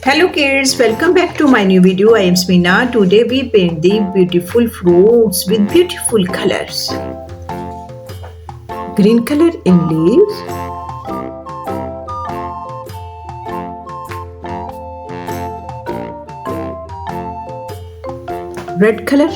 Hello kids, welcome back to my new video. I am Samina. Today we paint the beautiful fruits with beautiful colors. Green color in leaves, red color,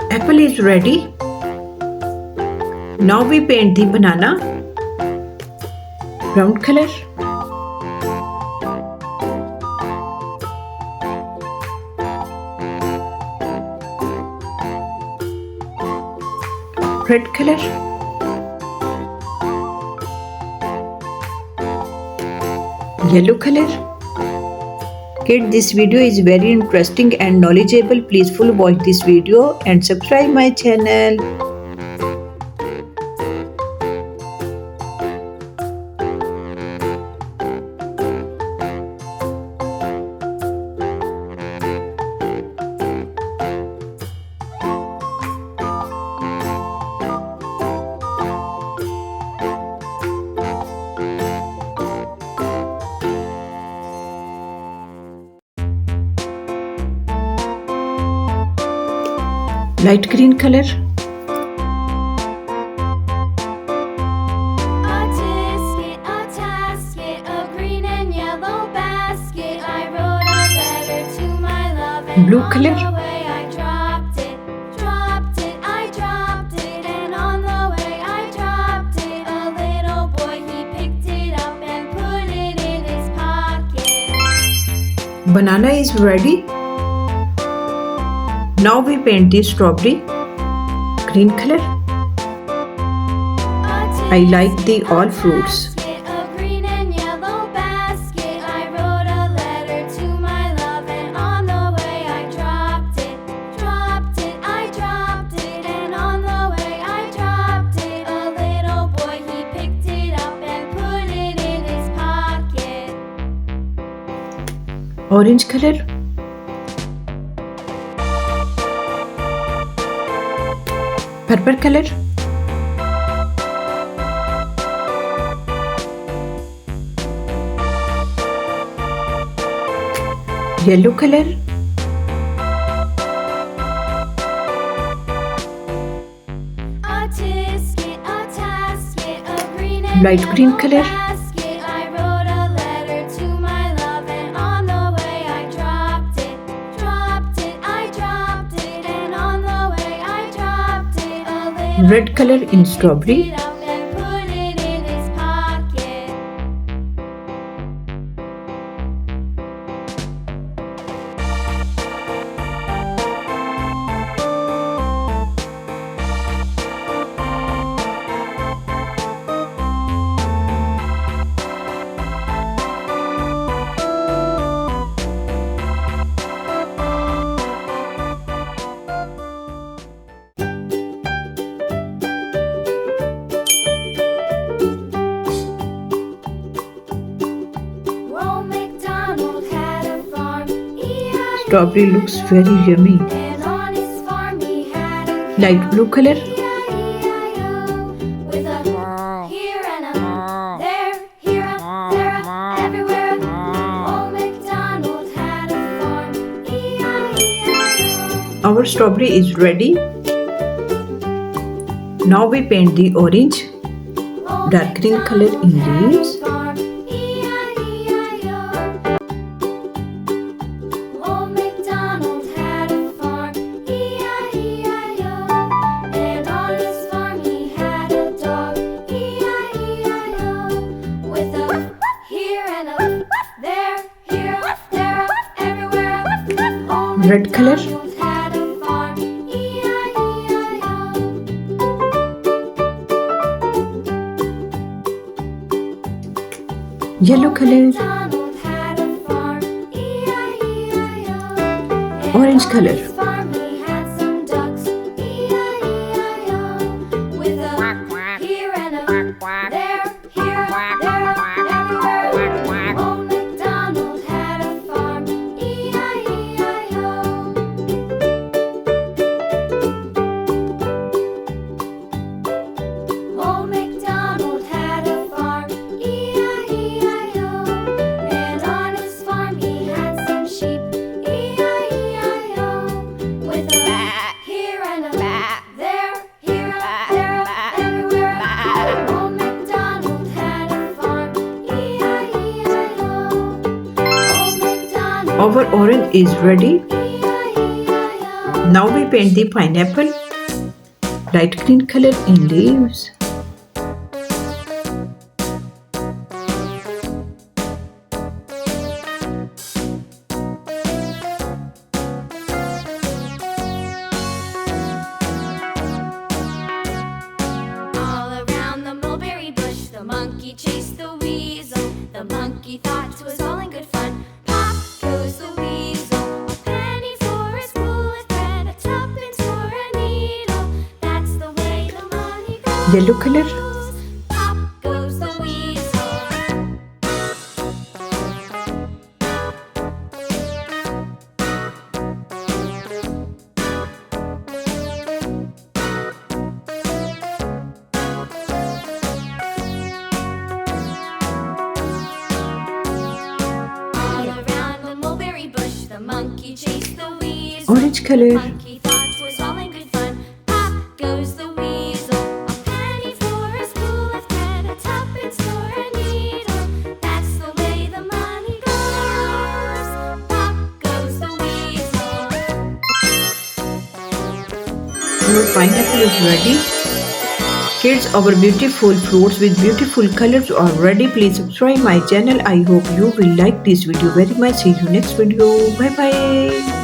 apple is ready. Now we paint the banana. Brown color, red color, yellow color. Kids, this video is very interesting and knowledgeable. Please full watch this video and subscribe my channel. Light green color, blue color, banana is ready. Now we paint the strawberry. Green color. I like the all fruits. Orange color. Purple color, yellow color, light green color, red color in strawberry, strawberry looks very yummy. Light blue color, our strawberry is ready. Now we paint the orange. Dark green color in leaves, Red color. Yellow color. Orange color. Our orange is ready. Now we paint the pineapple. Light green color in leaves. All around the mulberry bush, the monkey chased the weasel. The monkey thought it was all in good fun. Pop goes the weasel. A penny for a spool of thread, a tuppence for a needle. That's the way the money goes. Yellow color. Pop goes the weasel. All around the mulberry bush, the monkey chased the weasel. Orange color. Monkey thought it was all in good fun. Pop goes the weasel. A penny for a spool of thread, a tuppence for a needle. That's the way the money goes. Pop goes the weasel. Our pineapple is ready. Kids, our beautiful fruits with beautiful colors are ready. Please subscribe my channel. I hope you will like this video very much. See you next video. Bye bye.